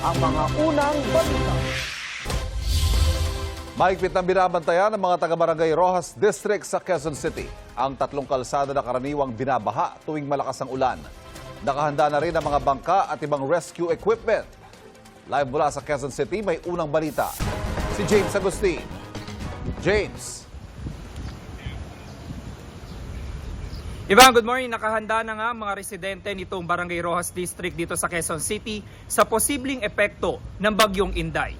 ang mga unang balita. Mahigpit ng binabantayan ng mga taga-barangay Rojas District sa Quezon City ang tatlong kalsada na karaniwang binabaha tuwing malakas ang ulan. Nakahanda na rin ang mga bangka at ibang rescue equipment. Live mula sa Quezon City, may unang balita. Si James Agustin. James. Ivan, good morning. Nakahanda na nga mga residente nitong Barangay Rojas District dito sa Quezon City sa posibleng epekto ng bagyong Inday.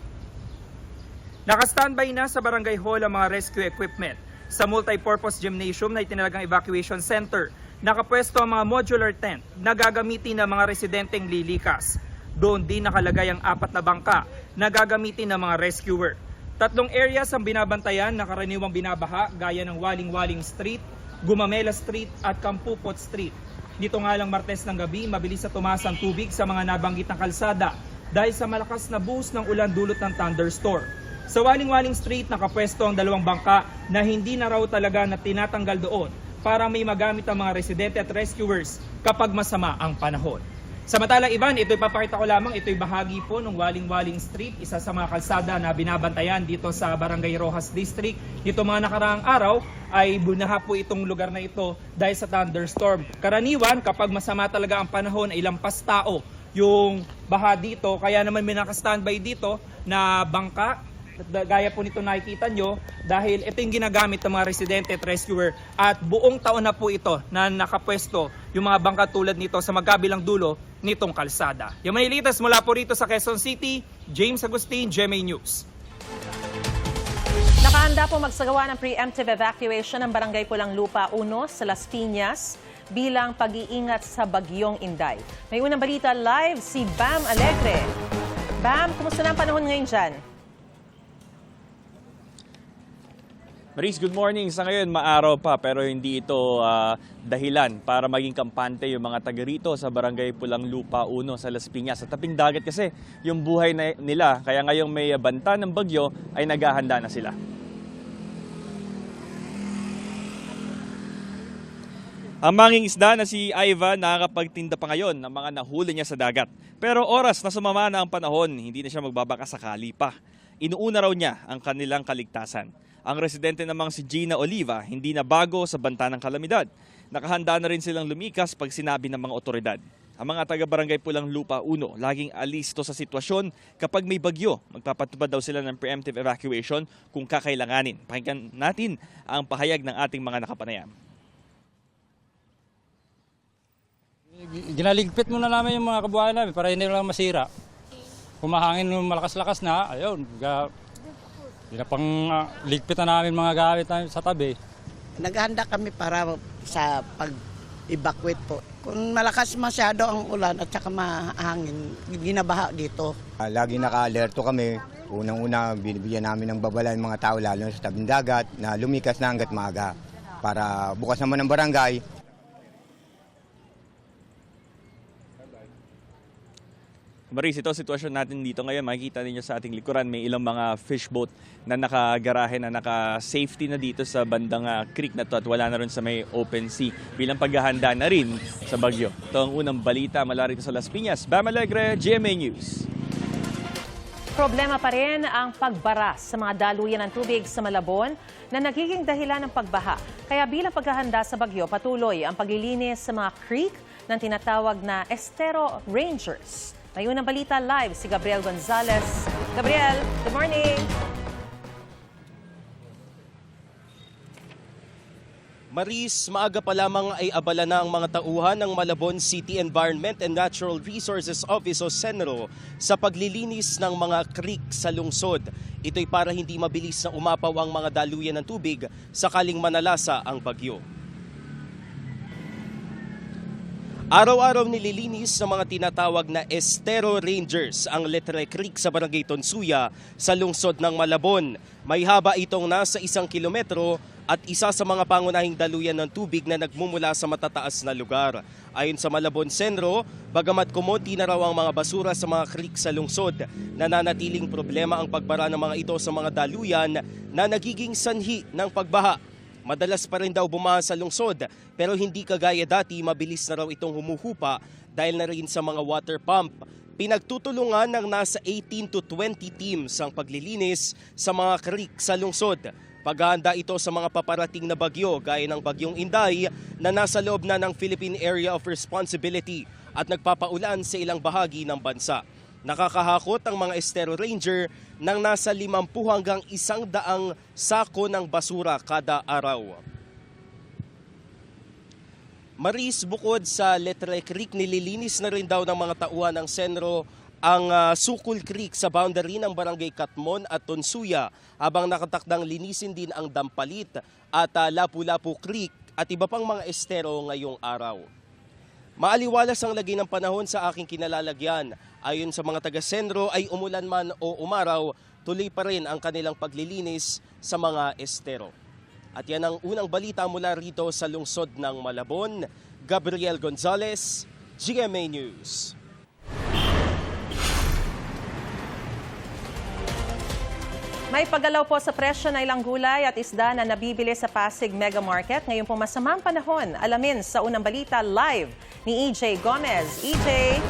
Naka-standby na sa Barangay Hall ang mga rescue equipment. Sa multi-purpose gymnasium na itinalagang evacuation center, nakapwesto ang mga modular tent na gagamitin ng mga residenteng lilikas. Doon din nakalagay ang 4 na bangka na gagamitin ng mga rescuer. 3 areas ang binabantayan na karaniwang binabaha gaya ng Waling-Waling Street, Gumamela Street at Kampupot Street. Dito nga lang Martes ng gabi, mabilis na tumaas ang tubig sa mga nabanggit na kalsada dahil sa malakas na buhos ng ulan dulot ng thunderstorm. Sa Waling-Waling Street, nakapwesto ang 2 bangka na hindi na raw talaga na tinatanggal doon para may magamit ang mga residente at rescuers kapag masama ang panahon. Samantala, Ivan, ito'y papakita ko lamang, ito'y bahagi po ng Waling-Waling Street, isa sa mga kalsada na binabantayan dito sa Barangay Rojas District. Dito mga nakaraang araw ay bunaha po itong lugar na ito dahil sa thunderstorm. Karaniwan, kapag masama talaga ang panahon, ay lampas tao yung baha dito. Kaya naman may naka-standby dito na bangka, gaya po nito nakikita nyo, dahil ito yung ginagamit ng mga residente at rescuer at buong taon na po ito na nakapwesto yung mga bangka tulad nito sa magkabilang dulo nitong kalsada. Yung may litas mula po rito sa Quezon City, James Agustin, GMA News. Nakahanda po magsagawa ng preemptive evacuation ng Barangay Pulang Lupa 1 sa Las Piñas bilang pag-iingat sa bagyong Inday. May unang balita live si Bam Alegre. Bam, kumusta na ang panahon ngayon dyan? Maris, good morning. Sa ngayon, maaraw pa pero hindi ito dahilan para maging kampante yung mga taga rito sa Barangay Pulang Lupa 1 sa Las Piñas. Sa tabing dagat kasi yung buhay nila, kaya ngayong may banta ng bagyo ay naghahanda na sila. Ang manging isda na si Ivan nakakapagtinda pa ngayon ng mga nahuli niya sa dagat. Pero oras na sumama na ang panahon, hindi na siya magbabaka sakali pa. Inuuna raw niya ang kanilang kaligtasan. Ang residente namang si Gina Oliva hindi na bago sa banta ng kalamidad. Nakahanda na rin silang lumikas pag sinabi ng mga otoridad. Ang mga taga-Barangay Pulang Lupa 1 laging alisto sa sitwasyon kapag may bagyo. Magpapatupad daw sila ng preemptive evacuation kung kakailanganin. Pakinggan natin ang pahayag ng ating mga nakapanayam. Ginaligpit muna namin yung mga kabuhayan namin para hindi lang masira. Kumahangin ng malakas-lakas na, ayun, pang ligpit na namin mga gamit namin sa tabi. Naghahanda kami para sa pag-evacuate po. Kung malakas masyado ang ulan at saka mahangin, ginabaha dito. Lagi naka-alerto kami. Unang-una, binibigyan namin ng babala ng mga tao lalo sa tabing dagat na lumikas na hanggat maaga. Para bukas naman ng barangay. Maris, ito ang sitwasyon natin dito ngayon. Makikita ninyo sa ating likuran, may ilang mga fishboat na nakagarahe na naka-safety na dito sa bandang creek na to at wala na rin sa may open sea bilang paghahanda na rin sa bagyo. Ito ang unang balita mula rito sa Las Piñas. Bam Alegre, GMA News. Problema pa rin ang pagbara sa mga daluyan ng tubig sa Malabon na nagiging dahilan ng pagbaha. Kaya bilang paghahanda sa bagyo, patuloy ang paglilinis sa mga creek ng tinatawag na Estero Rangers. May unang balita live si Gabriel Gonzalez. Gabriel, good morning! Maris, maaga pa lamang ay abala na ang mga tauhan ng Malabon City Environment and Natural Resources Office o CENRO sa paglilinis ng mga creek sa lungsod. Ito'y para hindi mabilis na umapaw ang mga daluyan ng tubig sakaling manalasa ang bagyo. Araw-araw nililinis ng mga tinatawag na Estero Rangers ang Letre Creek sa Barangay Tonsuya sa lungsod ng Malabon. May haba itong nasa 1 kilometro at isa sa mga pangunahing daluyan ng tubig na nagmumula sa matataas na lugar. Ayon sa Malabon CENRO, bagamat kumonti na raw ang mga basura sa mga creek sa lungsod, nananatiling problema ang pagbara ng mga ito sa mga daluyan na nagiging sanhi ng pagbaha. Madalas pa rin daw bumaha sa lungsod pero hindi kagaya dati mabilis na raw itong humuhupa dahil na rin sa mga water pump. Pinagtutulungan ng nasa 18 to 20 teams ang paglilinis sa mga creek sa lungsod. Paghahanda ito sa mga paparating na bagyo gaya ng bagyong Inday na nasa loob na ng Philippine Area of Responsibility at nagpapaulan sa ilang bahagi ng bansa. Nakakahakot ang mga Estero Ranger ng nasa 50 hanggang 100 sako ng basura kada araw. Maris, bukod sa Letre Creek, nililinis na rin daw ng mga tauhan ng Senro ang Sukul Creek sa boundary ng Barangay Katmon at Tonsuya, habang nakatakdang linisin din ang Dampalit at Lapu-Lapu Creek at iba pang mga estero ngayong araw. Maaliwalas ang lagay ng panahon sa aking kinalalagyan. Ayon sa mga taga-Senro ay umulan man o umaraw, tuloy pa rin ang kanilang paglilinis sa mga estero. At yan ang unang balita mula rito sa lungsod ng Malabon. Gabriel Gonzalez, GMA News. May paggalaw po sa presyo ng ilang gulay at isda na nabibili sa Pasig Mega Market. Ngayon po masamang panahon. Alamin sa unang balita live ni EJ Gomez. EJ!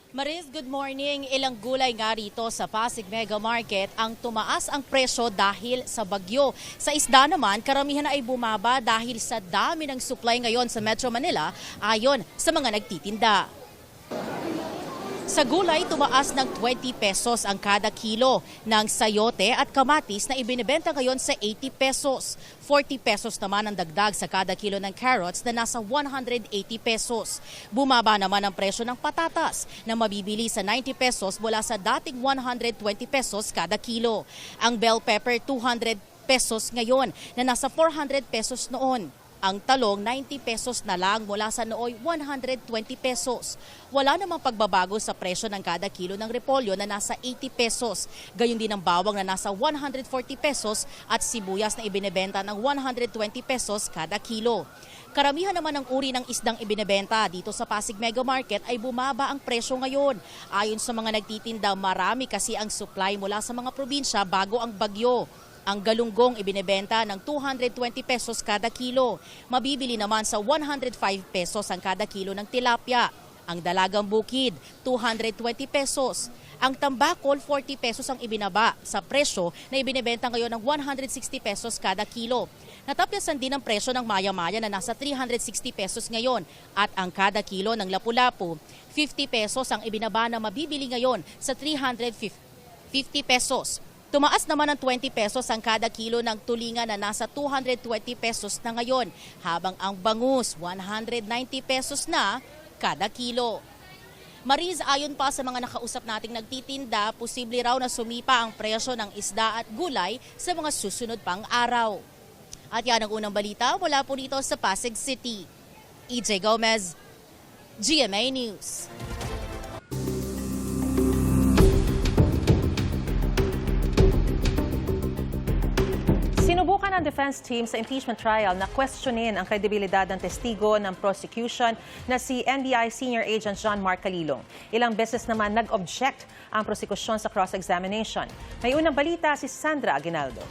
Maris, good morning. Ilang gulay nga rito sa Pasig Mega Market ang tumaas ang presyo dahil sa bagyo. Sa isda naman, karamihan ay bumaba dahil sa dami ng supply ngayon sa Metro Manila ayon sa mga nagtitinda. Sa gulay, tumaas ng 20 pesos ang kada kilo ng sayote at kamatis na ibinibenta ngayon sa 80 pesos. 40 pesos naman ang dagdag sa kada kilo ng carrots na nasa 180 pesos. Bumaba naman ang presyo ng patatas na mabibili sa 90 pesos mula sa dating 120 pesos kada kilo. Ang bell pepper 200 pesos ngayon na nasa 400 pesos noon. Ang talong 90 pesos na lang mula sa nooy 120 pesos. Wala namang pagbabago sa presyo ng kada kilo ng repolyo na nasa 80 pesos. Gayon din ang bawang na nasa 140 pesos at sibuyas na ibinebenta ng 120 pesos kada kilo. Karamihan naman ng uri ng isdang ibinebenta dito sa Pasig Mega Market ay bumaba ang presyo ngayon. Ayon sa mga nagtitinda, marami kasi ang supply mula sa mga probinsya bago ang bagyo. Ang galunggong ibinebenta ng 220 pesos kada kilo. Mabibili naman sa 105 pesos ang kada kilo ng tilapia. Ang dalagang bukid, 220 pesos. Ang tambakol, 40 pesos ang ibinaba sa presyo na ibinebenta ngayon ng 160 pesos kada kilo. Natapyasan din ang presyo ng maya-maya na nasa 360 pesos ngayon. At ang kada kilo ng lapu-lapu, 50 pesos ang ibinaba na mabibili ngayon sa 350 pesos. Tumaas naman ng 20 pesos ang kada kilo ng tulingan na nasa 220 pesos na ngayon, habang ang bangus 190 pesos na kada kilo. Mariz, ayon pa sa mga nakausap nating nagtitinda, posible raw na sumipa ang presyo ng isda at gulay sa mga susunod pang araw. At yan ang unang balita mula po dito sa Pasig City. EJ Gomez, GMA News. Sinubukan ng defense team sa impeachment trial na questionin ang kredibilidad ng testigo ng prosecution na si NBI Senior Agent John Mark Calilong. Ilang beses naman nag-object ang prosecution sa cross-examination. May unang balita si Sandra Aguinaldo.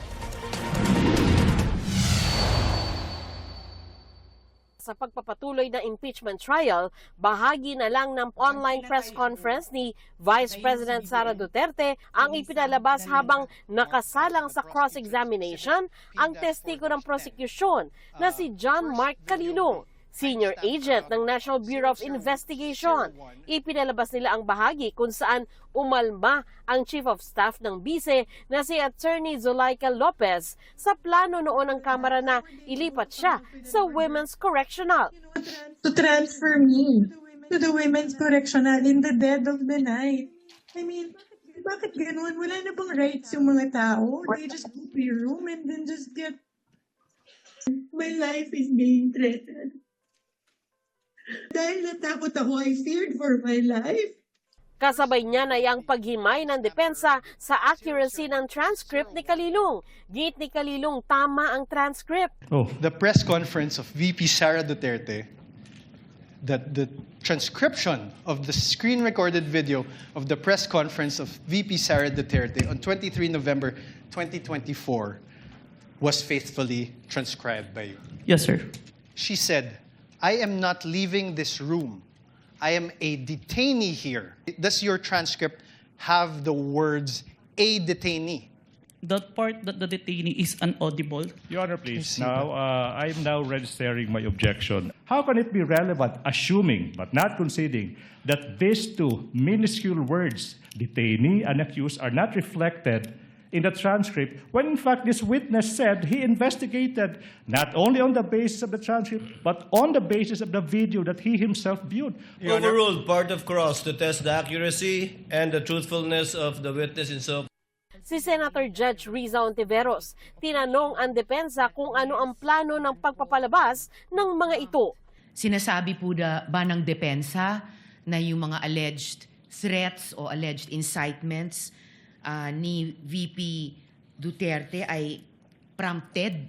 Sa pagpapatuloy ng impeachment trial, bahagi na lang ng online press conference ni Vice President Sara Duterte ang ipinalabas habang nakasalang sa cross-examination ang testigo ng prosecution na si John Mark Calilong, Senior Agent ng National Bureau of Investigation. Ipinalabas nila ang bahagi kung saan umalma ang Chief of Staff ng Bise na si Attorney Zulaika Lopez sa plano noon ng Kamara na ilipat siya sa Women's Correctional. To transfer me to the Women's Correctional in the dead of the night. I mean, bakit ganun? Wala na bang rights yung mga tao? They just go to your room and then just get... My life is being threatened. Dahil natakot ako, I feared for my life. Kasabay niya na ang paghimay ng depensa sa accuracy ng transcript ni Calilong. Git ni Calilong, tama ang transcript. The press conference of VP Sara Duterte, that the transcription of the screen-recorded video of the press conference of VP Sara Duterte on 23 November 2024 was faithfully transcribed by you. Yes, sir. She said, I am not leaving this room. I am a detainee here. Does your transcript have the words "a detainee"? That part that the detainee is inaudible. Your Honor, please. Now, I'm now registering my objection. How can it be relevant, assuming but not conceding, that these two minuscule words, detainee and accused, are not reflected in the transcript, when in fact this witness said he investigated not only on the basis of the transcript, but on the basis of the video that he himself viewed? Overruled part of cross to test the accuracy and the truthfulness of the witness in so. Si Senator Judge Riza Ontiveros, tinanong ang depensa kung ano ang plano ng pagpapalabas ng mga ito. Sinasabi po ba ng depensa na yung mga alleged threats o alleged incitements ni VP Duterte ay prompted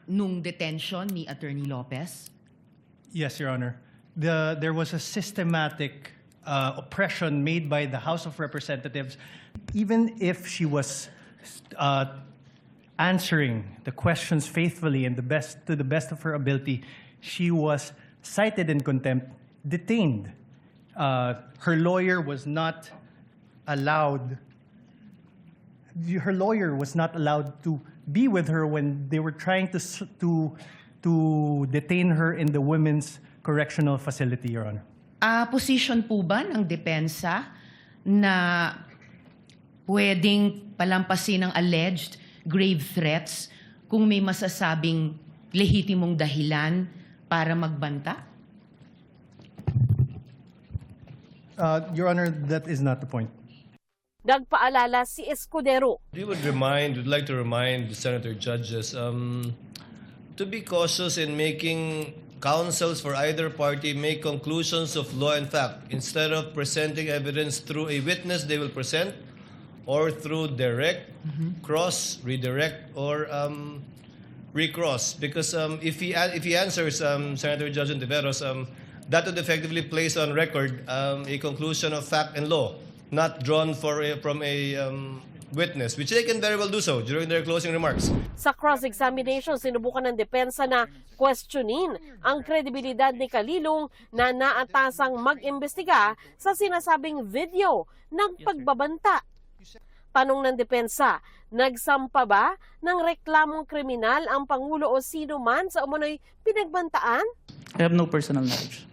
nung detention ni Attorney Lopez? Yes, Your Honor. There was a systematic oppression made by the House of Representatives. Even if she was answering the questions faithfully and to the best of her ability, she was cited in contempt, detained. Her lawyer was not allowed. Her lawyer was not allowed to be with her when they were trying to detain her in the women's correctional facility, Your Honor. Position po ba ng depensa na pwedeng palampasin ng alleged grave threats kung may masasabing lehitimong dahilan para magbanta? Your Honor, that is not the point. Nagpaalala si Escudero. We'd like to remind the senator judges to be cautious in making counsels for either party make conclusions of law and fact. Instead of presenting evidence through a witness they will present, or through direct, cross, redirect, or recross. Because if he answers Senator Judge Ontiveros, that would effectively place on record a conclusion of fact and law, not drawn from a witness, which they can very well do so during their closing remarks. Sa cross-examination, sinubukan ng depensa na questionin ang kredibilidad ni Calilong na naatasang mag-imbestiga sa sinasabing video ng pagbabanta. Tanong ng depensa, nagsampa ba ng reklamong kriminal ang Pangulo o sino man sa umunoy pinagbantaan? I have no personal knowledge.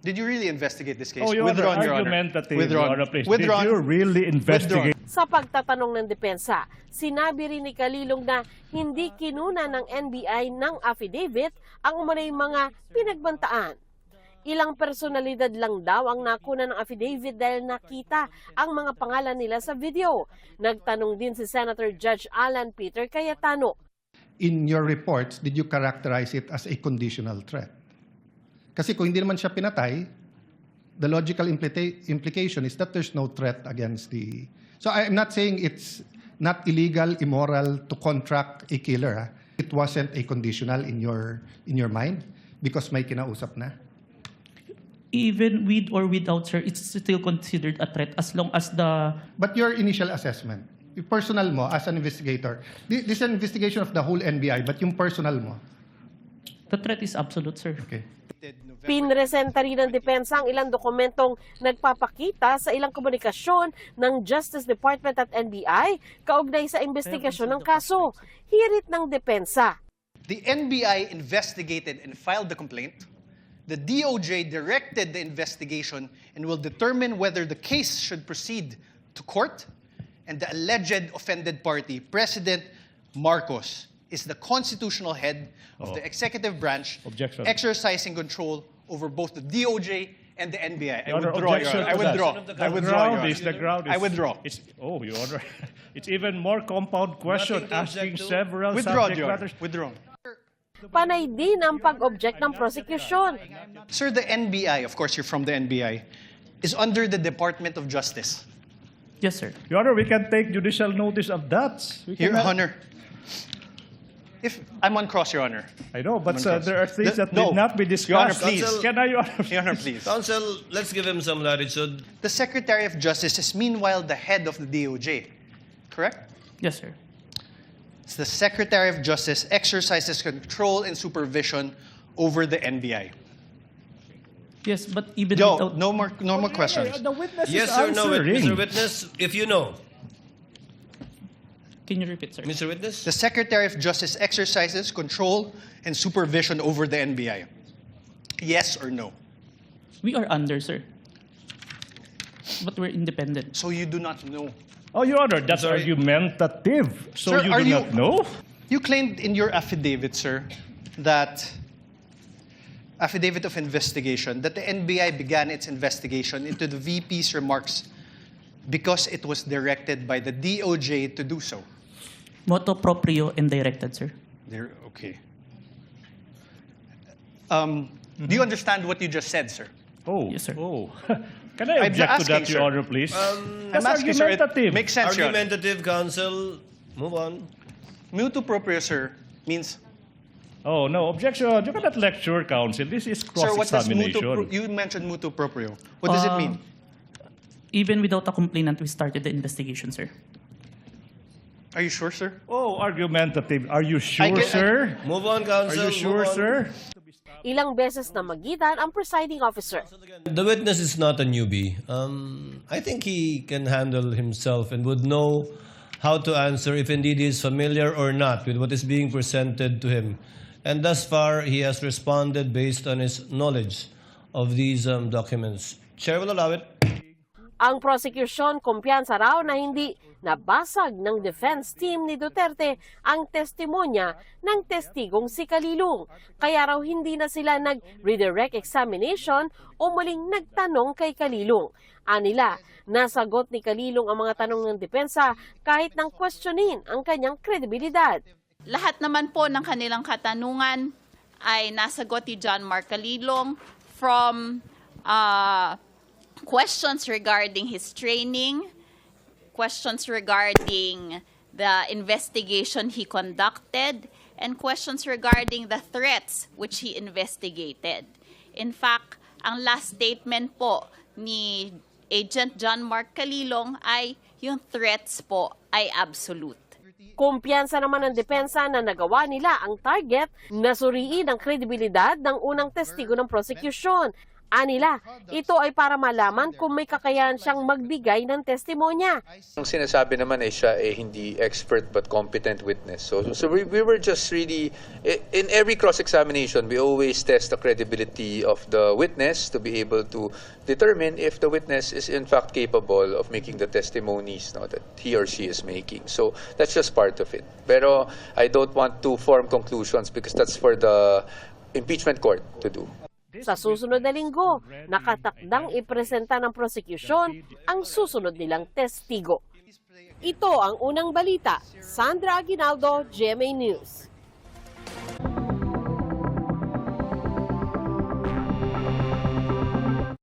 Did you really investigate this case? Oh, Your Honor, argumentative, Your Honor, please. Did you really investigate? Sa pagtatanong ng depensa, sinabi rin ni Calilong na hindi kinuna ng NBI ng affidavit ang umunoy mga pinagbantaan. Ilang personalidad lang daw ang nakuna ng affidavit dahil nakita ang mga pangalan nila sa video. Nagtanong din si Senator Judge Alan Peter Cayetano. In your reports, did you characterize it as a conditional threat? Kasi kung hindi naman siya pinatay, the logical implication is that there's no threat against the... So I'm not saying it's not illegal, immoral to contract a killer. It wasn't a conditional in your mind because may kinausap na. Even with or without, sir, it's still considered a threat as long as the... But your initial assessment, yung personal mo as an investigator, this is an investigation of the whole NBI, but yung personal mo? The threat is absolute, sir. Okay. Pinresenta rin ng depensa ang ilang dokumentong nagpapakita sa ilang komunikasyon ng Justice Department at NBI kaugnay sa investigasyon ng kaso. Hirit ng depensa. The NBI investigated and filed the complaint. The DOJ directed the investigation and will determine whether the case should proceed to court. And the alleged offended party, President Marcos, is the constitutional head of the executive branch, exercising control over both the DOJ and the NBI. I withdraw, Your Honor. I withdraw. Your Honor. It's even more compound question asking several subject matters. Withdraw. Panay din ang pag-object ng prosecution. Sir, the NBI, of course you're from the NBI, is under the Department of Justice. Yes, sir. Your Honor, we can take judicial notice of that. Your Honor, if I'm on cross, Your Honor. I know, but there are things that did not be discussed. Your Honor, please. Can I, Your Honor? Your Honor, please. Counsel, let's give him some latitude. The Secretary of Justice is meanwhile the head of the DOJ, correct? Yes, sir. the Secretary of Justice exercises control and supervision over the NBI. Yes, but even Yo, without... no more questions. The witness Yes is or no, answering. Mr. Witness? If you know. Can you repeat, sir? Mr. Witness? The Secretary of Justice exercises control and supervision over the NBI. Yes or no? We are under, sir. But we're independent. So you do not know. Oh, Your Honor, that's Sorry. argumentative. So Sir, you are do not know? You claimed in your affidavit, sir, that affidavit of investigation, that the NBI began its investigation into the VP's remarks because it was directed by the DOJ to do so. Motu proprio and directed, sir. There, okay. Do you understand what you just said, sir? Oh, Yes, sir. Oh. Can I I'm object to asking, that, Your sir. Honor, please? That's I'm asking, sir, it argumentative. makes sense, Your Honor. Argumentative, counsel. Move on. Mutu proprio, sir, means... Oh, no, objection. You cannot lecture, counsel. This is Sir, what does cross-examination. you mentioned mutu proprio. What does it mean? Even without a complainant, we started the investigation, sir. Are you sure, sir? Oh, argumentative. Are you sure, get- sir? Move on, Are counsel. you sure, Move on. sir? Ilang beses na magitan ang presiding officer. The witness is not a newbie. I think he can handle himself and would know how to answer if indeed he is familiar or not with what is being presented to him. And thus far, he has responded based on his knowledge of these documents. Chair will allow it. Ang prosecution kumpiyansa raw na hindi nabasag ng defense team ni Duterte ang testimonya ng testigong si Kalilong. Kaya raw hindi na sila nag-redirect examination o muling nagtanong kay Kalilong. Anila, nasagot ni Kalilong ang mga tanong ng depensa kahit nang questionin ang kanyang kredibilidad. Lahat naman po ng kanilang katanungan ay nasagot ni John Mark Kalilong from questions regarding his training, questions regarding the investigation he conducted, and questions regarding the threats which he investigated. In fact, ang last statement po ni Agent John Mark Kalilong ay yung threats po ay absolute. Kumpiyansa naman ng depensa na nagawa nila ang target na suriin ang kredibilidad ng unang testigo ng prosecution. Anila, ito ay para malaman kung may kakayahan siyang magbigay ng testimonya. Ang sinasabi naman ay siya hindi expert but competent witness. So we were just really, in every cross-examination, we always test the credibility of the witness to be able to determine if the witness is in fact capable of making the testimonies that he or she is making. So that's just part of it. Pero I don't want to form conclusions because that's for the impeachment court to do. Sa susunod na linggo, nakatakdang ipresenta ng prosecution ang susunod nilang testigo. Ito ang unang balita. Sandra Aguinaldo, GMA News.